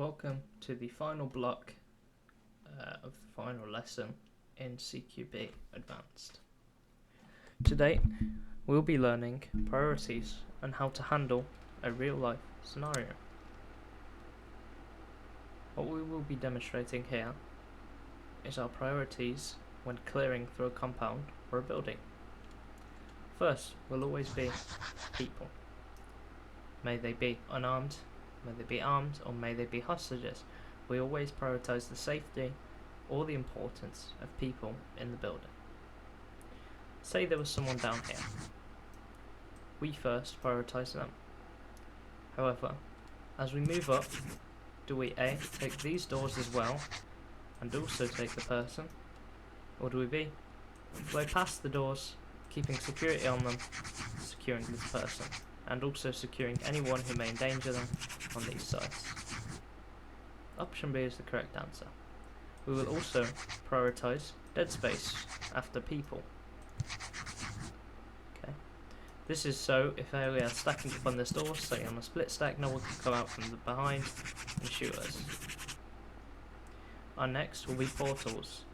Welcome to the final block of the final lesson in CQB Advanced. Today we'll be learning priorities and how to handle a real life scenario. What we will be demonstrating here is our priorities when clearing through a compound or a building. First will always be people. May they be unarmed, may they be armed, or may they be hostages. We always prioritize the safety or the importance of people in the building. Say there was someone down here. We first prioritize them. However, as we move up, do we A, take these doors as well, and also take the person? Or do we B, go past the doors, keeping security on them, securing this person, and also securing anyone who may endanger them on these sides? Option B is the correct answer. We will also prioritize dead space after people. Okay. This is so if we are stacking up on this door, say on a split stack, no one can come out from the behind and shoot us. Our next will be portals.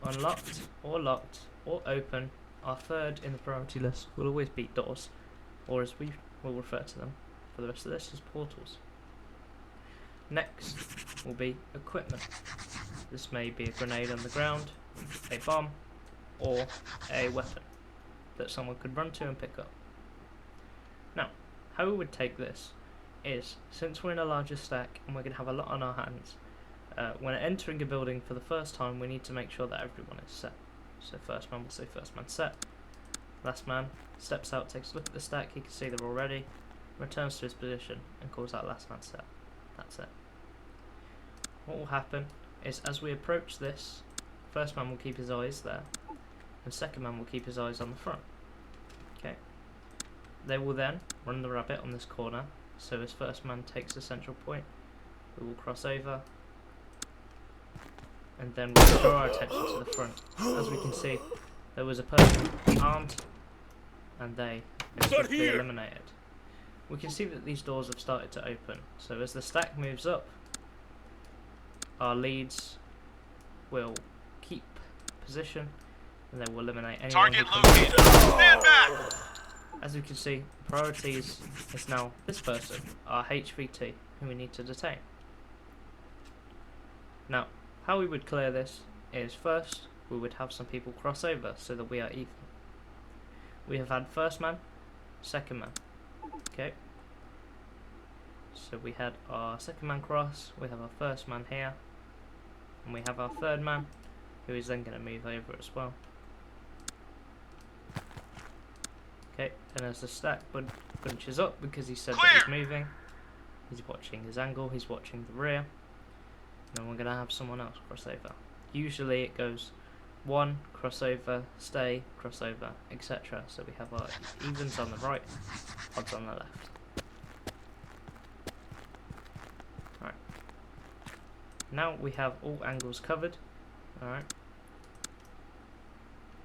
Unlocked or locked or open, our third in the priority list will always be doors, or as we will refer to them for the rest of this as portals. Next will be equipment. This may be a grenade on the ground, a bomb, or a weapon that someone could run to and pick up. Now, how we would take this is, since we're in a larger stack and we're going to have a lot on our hands, when entering a building for the first time, we need to make sure that everyone is set. So first man will say first man set. Last man steps out, takes a look at the stack, he can see they're all ready, returns to his position and calls out last man set. That's it. What will happen is, as we approach this, first man will keep his eyes there and second man will keep his eyes on the front. Okay. They will then run the rabbit on this corner, so as first man takes a central point, we will cross over and then we'll draw our attention to the front. As we can see, there was a person armed and they are quickly eliminated. We can see that these doors have started to open, so as the stack moves up, our leads will keep position and they will eliminate anyone who comes in. Stand back! As you can see, priorities is now this person, our HVT, who we need to detain. Now, how we would clear this is, first we would have some people cross over so that we are even. We have had first man, second man. Okay. So we had our second man cross, we have our first man here, and we have our third man, who is then going to move over as well. Okay, and as the stack bunches up, because he said that he's moving, he's watching his angle, he's watching the rear, and then we're going to have someone else cross over. Usually it goes 1, crossover, stay, crossover, etc. So we have our evens on the right, odds on the left. Alright. Now we have all angles covered. Alright.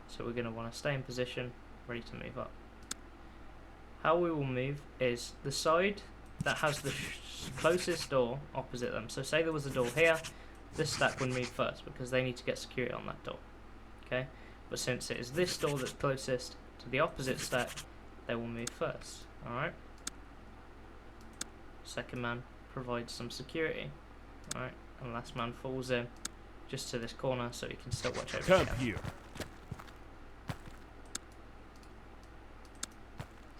So we're going to want to stay in position, ready to move up. How we will move is the side that has the closest door opposite them. So say there was a door here, this stack would move first because they need to get security on that door. Okay, but since it is this door that's closest to the opposite stack, they will move first. Alright. Second man provides some security. Alright, and last man falls in just to this corner so he can still watch over here.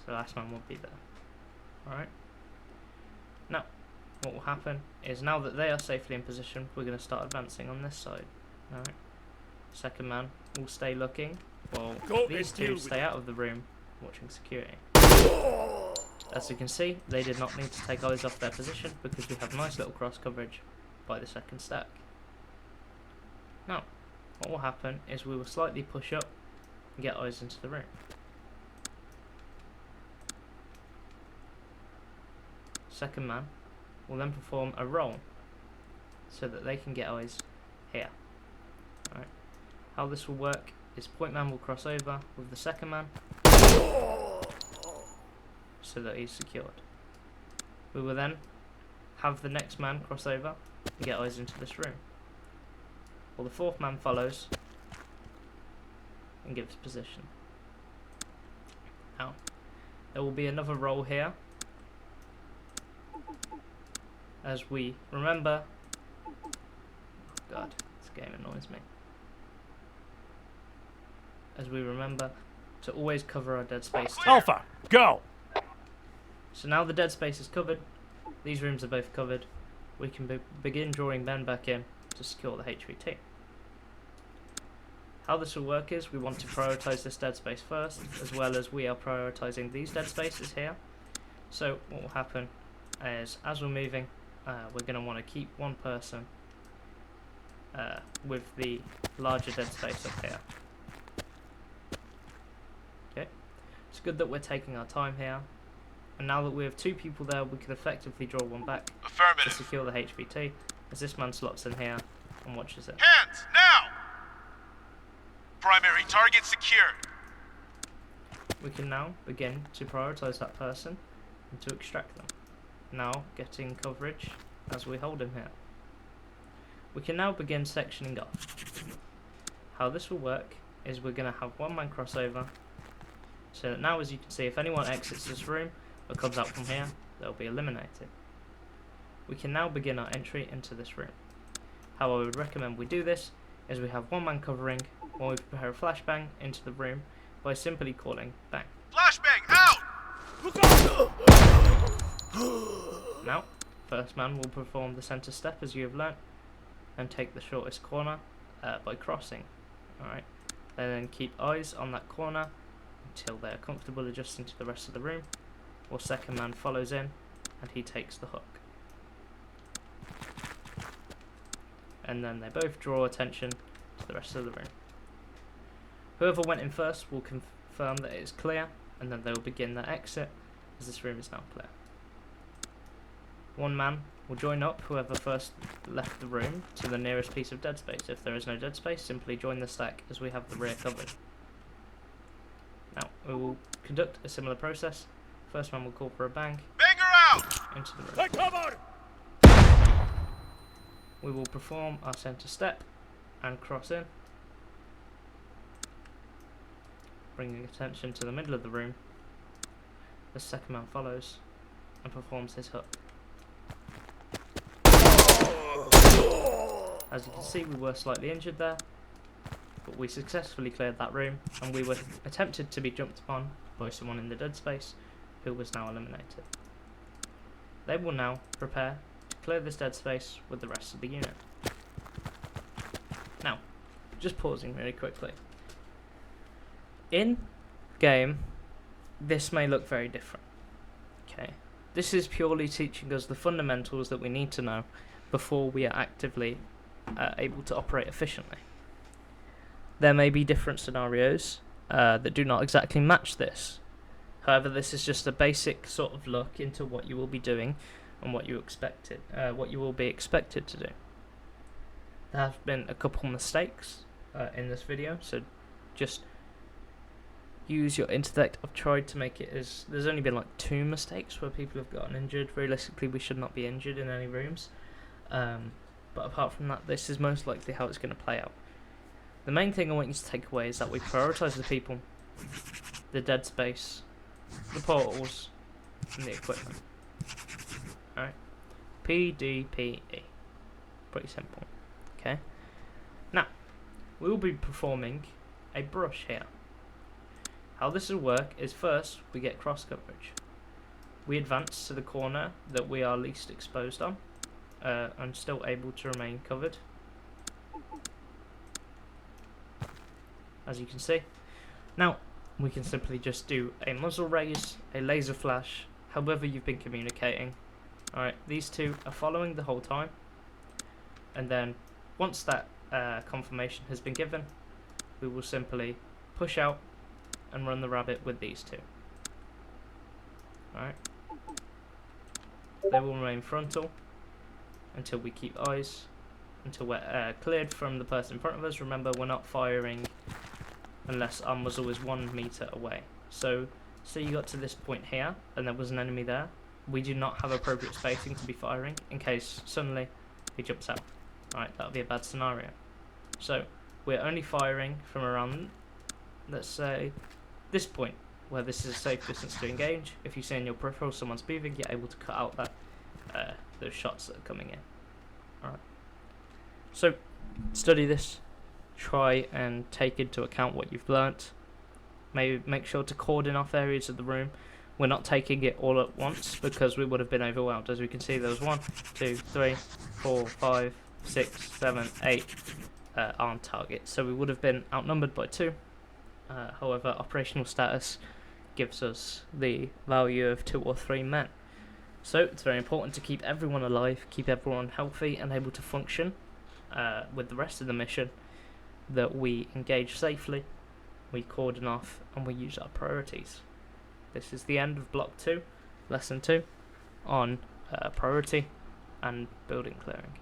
So last man will be there. Alright. Now, what will happen is, now that they are safely in position, we're going to start advancing on this side. Alright. Second man will stay looking while these two stay out of the room watching security. As you can see, they did not need to take eyes off their position because we have nice little cross coverage by the second stack. Now, what will happen is we will slightly push up and get eyes into the room. Second man will then perform a roll so that they can get eyes here. Alright. How this will work is, point man will cross over with the second man so that he's secured. We will then have the next man cross over and get eyes into this room. Well, the fourth man follows and gives position. Now, there will be another roll here. As we remember... Oh God, this game annoys me. As we remember to always cover our dead space. Alpha, go! So now the dead space is covered, these rooms are both covered, we can begin drawing men back in to secure the HVT. How this will work is we want to prioritise this dead space first, as well as we are prioritising these dead spaces here. So what will happen is, as we're moving, we're going to want to keep one person with the larger dead space up here. Okay, it's good that we're taking our time here. And now that we have two people there, we can effectively draw one back to secure the HVT, as this man slots in here and watches it. Hands, now! Primary target secured. We can now begin to prioritise that person and to extract them. Now getting coverage as we hold him here. We can now begin sectioning off. How this will work is we're going to have one man crossover, so that now, as you can see, if anyone exits this room or comes out from here, they'll be eliminated. We can now begin our entry into this room. How I would recommend we do this is we have one man covering while we prepare a flashbang into the room by simply calling bang. Flashbang out! Now, first man will perform the centre step as you have learnt and take the shortest corner by crossing. Alright, they then keep eyes on that corner until they are comfortable adjusting to the rest of the room, or second man follows in and he takes the hook. And then they both draw attention to the rest of the room. Whoever went in first will confirm that it is clear, and then they will begin their exit as this room is now clear. One man will join up whoever first left the room to the nearest piece of dead space. If there is no dead space, simply join the stack as we have the rear covered. Now, we will conduct a similar process. First man will call for a bang. Banger out! Into the room. Take cover! We will perform our centre step and cross in, bringing attention to the middle of the room. The second man follows and performs his hook. As you can see, we were slightly injured there, but we successfully cleared that room, and we were attempted to be jumped upon by someone in the dead space, who was now eliminated. They will now prepare to clear this dead space with the rest of the unit. Now, just pausing really quickly. In game, this may look very different. Okay, this is purely teaching us the fundamentals that we need to know before we are actively able to operate efficiently. There may be different scenarios that do not exactly match this. However, this is just a basic sort of look into what you will be doing and what you will be expected to do. There have been a couple mistakes in this video, so just use your intellect. I've tried to make it as... There's only been like 2 mistakes where people have gotten injured. Realistically, we should not be injured in any rooms. But apart from that, this is most likely how it's going to play out. The main thing I want you to take away is that we prioritise the people, the dead space, the portals, and the equipment. Alright? PDPE. Pretty simple. Okay? Now, we will be performing a brush here. How this will work is first, we get cross coverage. We advance to the corner that we are least exposed on, and still able to remain covered. As you can see. Now, we can simply just do a muzzle raise, a laser flash, however you've been communicating. Alright, these two are following the whole time. And then, once that confirmation has been given, we will simply push out and run the rabbit with these two. Alright. They will remain frontal until we keep eyes, until we're cleared from the person in front of us. Remember, we're not firing unless our muzzle is 1 meter away. So you got to this point here and there was an enemy there, we do not have appropriate spacing to be firing in case suddenly he jumps out. Alright, that would be a bad scenario. So we're only firing from around, let's say, this point, where this is a safe distance to engage. If you see in your peripheral someone's moving, you're able to cut out that those shots that are coming in. Alright. So study this, try and take into account what you've learnt. Maybe make sure to cordon off areas of the room. We're not taking it all at once because we would have been overwhelmed. As we can see, there was 1, 2, 3, 4, 5, 6, 7, 8 armed targets. So we would have been outnumbered by 2. However, operational status gives us the value of 2 or 3 men. So it's very important to keep everyone alive, keep everyone healthy and able to function with the rest of the mission, that we engage safely, we cordon off, and we use our priorities. This is the end of Block 2, Lesson 2, on priority and building clearing.